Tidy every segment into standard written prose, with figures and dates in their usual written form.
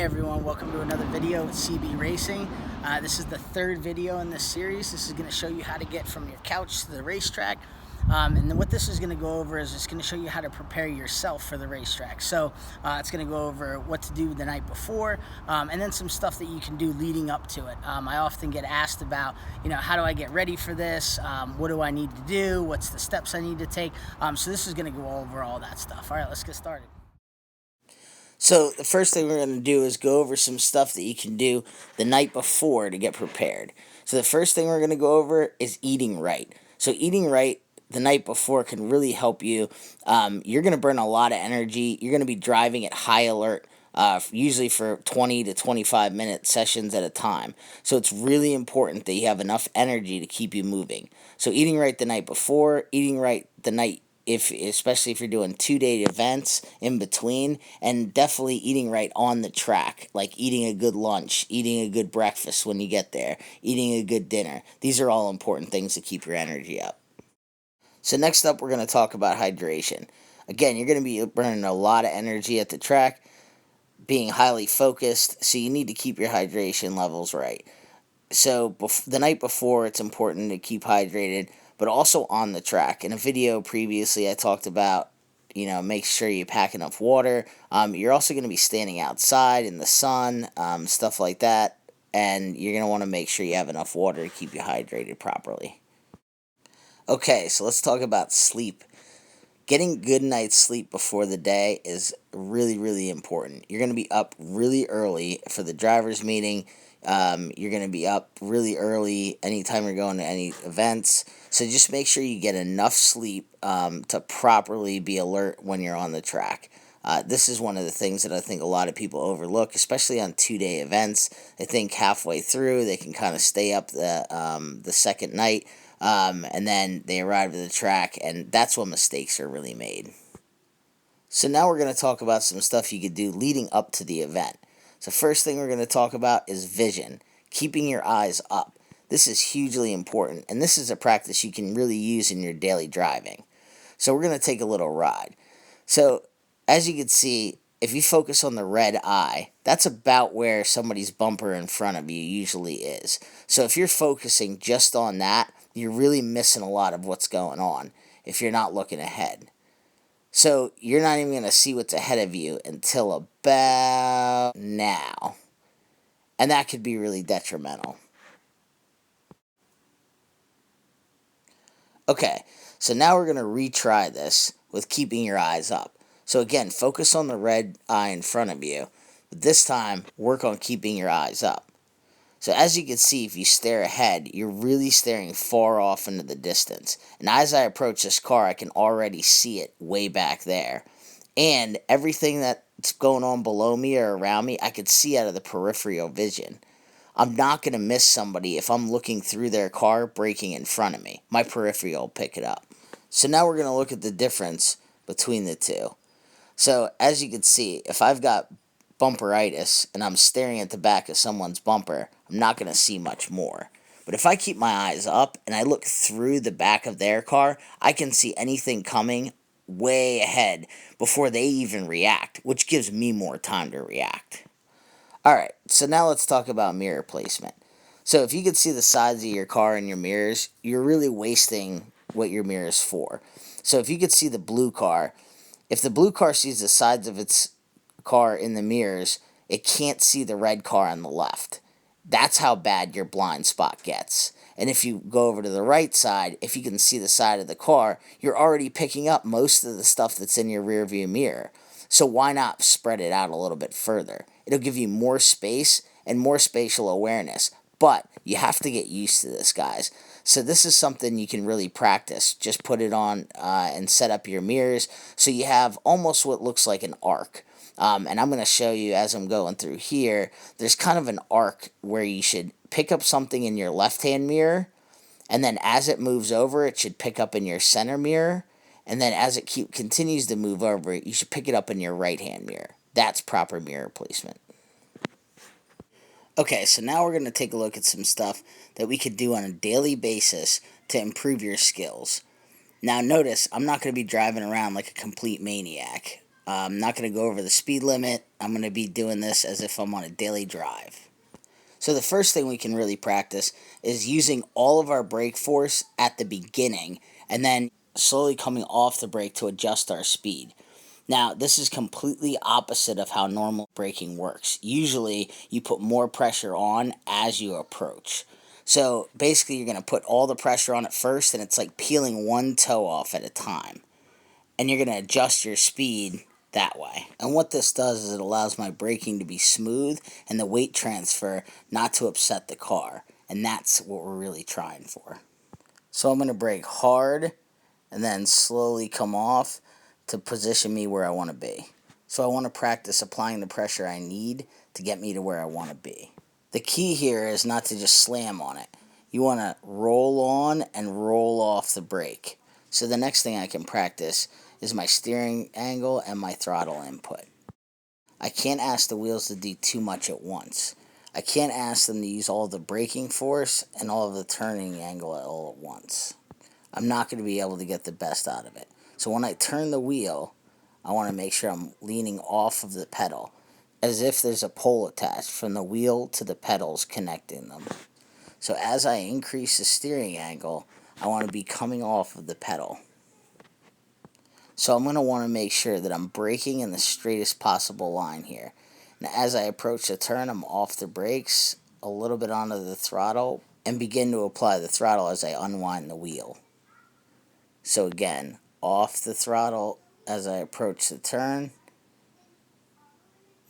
everyone, welcome to another video with CB Racing. This is the third video in this series. This is going to show you how to get from your couch to the racetrack. And then what this is going to go over is it's going to show you how to prepare yourself for the racetrack. So it's going to go over what to do the night before, and then some stuff that you can do leading up to it. I often get asked about, how do I get ready for this? What do I need to do? What's the steps I need to take? So this is going to go over all that stuff. All right, let's get started. So the first thing we're going to do is go over some stuff that you can do the night before to get prepared. So the first thing we're going to go over is eating right. So eating right the night before can really help you. You're going to burn a lot of energy. You're going to be driving at high alert, usually for 20 to 25-minute sessions at a time. So it's really important that you have enough energy to keep you moving. So eating right the night before, eating right the night especially if you're doing 2-day events in between, and definitely eating right on the track, like eating a good lunch, eating a good breakfast when you get there, eating a good dinner. These are all important things to keep your energy up. So next up, we're going to talk about hydration. Again, you're going to be burning a lot of energy at the track, being highly focused, so you need to keep your hydration levels right. So the night before, it's important to keep hydrated, but also on the track. In a video previously, I talked about, make sure you pack enough water. You're also going to be standing outside in the sun, stuff like that, and you're going to want to make sure you have enough water to keep you hydrated properly. Okay, so let's talk about sleep. Getting good night's sleep before the day is really, really important. You're going to be up really early for the driver's meeting. You're going to be up really early anytime you're going to any events. So just make sure you get enough sleep to properly be alert when you're on the track. This is one of the things that I think a lot of people overlook, especially on 2-day events. They think halfway through they can kind of stay up the second night, and then they arrive at the track, and that's when mistakes are really made. So now we're going to talk about some stuff you could do leading up to the event. So first thing we're going to talk about is vision, keeping your eyes up. This is hugely important, and this is a practice you can really use in your daily driving. So we're going to take a little ride. So as you can see, if you focus on the red eye, that's about where somebody's bumper in front of you usually is. So if you're focusing just on that, you're really missing a lot of what's going on if you're not looking ahead. So you're not even going to see what's ahead of you until about now. And that could be really detrimental. Okay, so now we're going to retry this with keeping your eyes up. So again, focus on the red eye in front of you, but this time work on keeping your eyes up. So as you can see, if you stare ahead, you're really staring far off into the distance. And as I approach this car, I can already see it way back there. And everything that's going on below me or around me, I can see out of the peripheral vision. I'm not going to miss somebody if I'm looking through their car braking in front of me. My peripheral will pick it up. So now we're going to look at the difference between the two. So as you can see, if I've got bumperitis and I'm staring at the back of someone's bumper, I'm not going to see much more. But if I keep my eyes up and I look through the back of their car, I can see anything coming way ahead before they even react, which gives me more time to react. Alright, so now let's talk about mirror placement. So if you could see the sides of your car in your mirrors, you're really wasting what your mirror is for. So if you could see the blue car, if the blue car sees the sides of its car in the mirrors, it can't see the red car on the left. That's how bad your blind spot gets. And if you go over to the right side, if you can see the side of the car, you're already picking up most of the stuff that's in your rear view mirror. So why not spread it out a little bit further? It'll give you more space and more spatial awareness. But you have to get used to this, guys. So this is something you can really practice. Just put it on and set up your mirrors so you have almost what looks like an arc. And I'm going to show you as I'm going through here, there's kind of an arc where you should pick up something in your left-hand mirror, and then as it moves over, it should pick up in your center mirror, and then as it continues to move over, you should pick it up in your right-hand mirror. That's proper mirror placement. Okay, so now we're going to take a look at some stuff that we could do on a daily basis to improve your skills. Now notice, I'm not going to be driving around like a complete maniac. I'm not going to go over the speed limit. I'm going to be doing this as if I'm on a daily drive. So the first thing we can really practice is using all of our brake force at the beginning and then slowly coming off the brake to adjust our speed. Now, this is completely opposite of how normal braking works. Usually, you put more pressure on as you approach. So basically, you're going to put all the pressure on at first, and it's like peeling one toe off at a time. And you're going to adjust your speed that way. And what this does is it allows my braking to be smooth and the weight transfer not to upset the car. And that's what we're really trying for. So I'm going to brake hard and then slowly come off to position me where I want to be. So I want to practice applying the pressure I need to get me to where I want to be. The key here is not to just slam on it. You want to roll on and roll off the brake. So the next thing I can practice is my steering angle and my throttle input. I can't ask the wheels to do too much at once. I can't ask them to use all the braking force and all of the turning angle all at once. I'm not going to be able to get the best out of it. So when I turn the wheel, I want to make sure I'm leaning off of the pedal, as if there's a pole attached from the wheel to the pedals connecting them. So as I increase the steering angle, I want to be coming off of the pedal. So I'm going to want to make sure that I'm braking in the straightest possible line here. And as I approach the turn, I'm off the brakes, a little bit onto the throttle, and begin to apply the throttle as I unwind the wheel. So again, off the throttle as I approach the turn,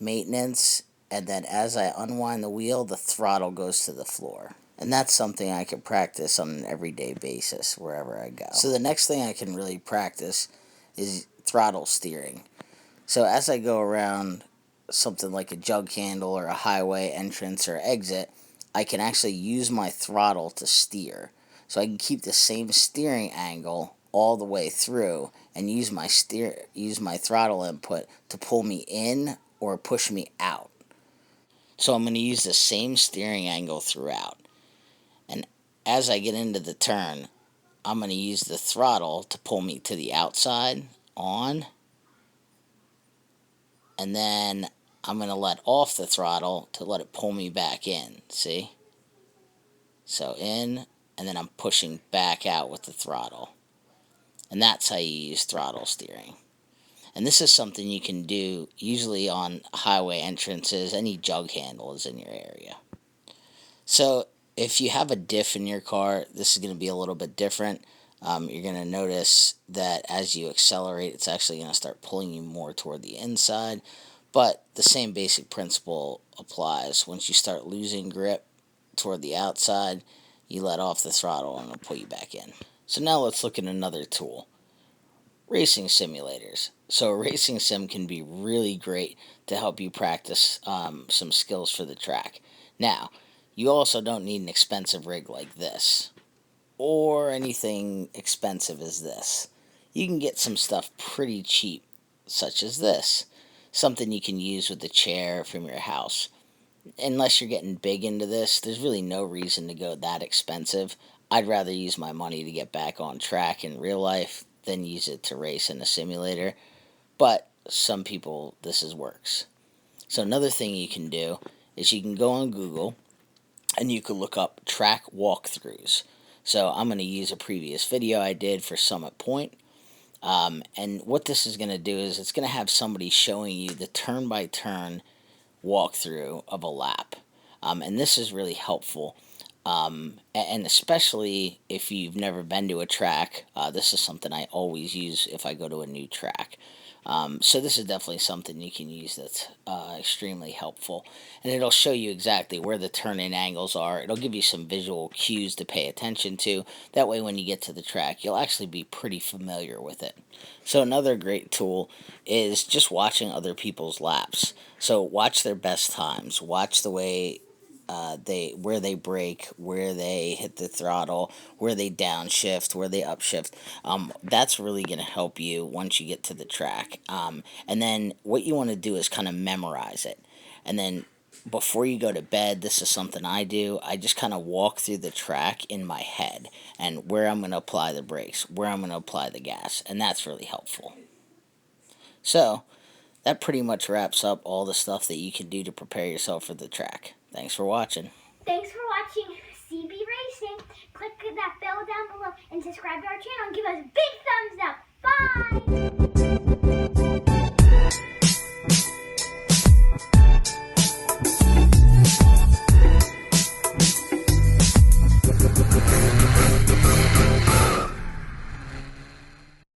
maintenance, and then as I unwind the wheel, the throttle goes to the floor. And that's something I can practice on an everyday basis wherever I go. So the next thing I can really practice is throttle steering. So as I go around something like a jug handle or a highway entrance or exit, I can actually use my throttle to steer. So I can keep the same steering angle all the way through and use my throttle input to pull me in or push me out. So I'm going to use the same steering angle throughout. And as I get into the turn, I'm going to use the throttle to pull me to the outside, on, and then I'm going to let off the throttle to let it pull me back in, see? So in, and then I'm pushing back out with the throttle. And that's how you use throttle steering. And this is something you can do usually on highway entrances, any jug handles in your area. So if you have a diff in your car, this is going to be a little bit different. You're going to notice that as you accelerate, it's actually going to start pulling you more toward the inside. But the same basic principle applies. Once you start losing grip toward the outside, you let off the throttle and it'll pull you back in. So now let's look at another tool. Racing simulators. So a racing sim can be really great to help you practice some skills for the track. Now, you also don't need an expensive rig like this, or anything expensive as this. You can get some stuff pretty cheap, such as this. Something you can use with the chair from your house. Unless you're getting big into this, there's really no reason to go that expensive. I'd rather use my money to get back on track in real life than use it to race in a simulator. But some people, works. So another thing you can do is you can go on Google and you can look up track walkthroughs. So I'm going to use a previous video I did for Summit Point. And what this is going to do is it's going to have somebody showing you the turn-by-turn walkthrough of a lap. And this is really helpful. And especially if you've never been to a track, this is something I always use if I go to a new track. So this is definitely something you can use that's extremely helpful. And it'll show you exactly where the turn-in angles are. It'll give you some visual cues to pay attention to. That way when you get to the track, you'll actually be pretty familiar with it. So another great tool is just watching other people's laps. So watch their best times. Watch the way where they brake, where they hit the throttle, where they downshift, where they upshift. That's really going to help you once you get to the track. And then what you want to do is kind of memorize it. And then before you go to bed, this is something I do. I just kind of walk through the track in my head and where I'm going to apply the brakes, where I'm going to apply the gas. And that's really helpful. So that pretty much wraps up all the stuff that you can do to prepare yourself for the track. Thanks for watching. Thanks for watching CB Racing. Click that bell down below and subscribe to our channel and give us a big thumbs up. Bye!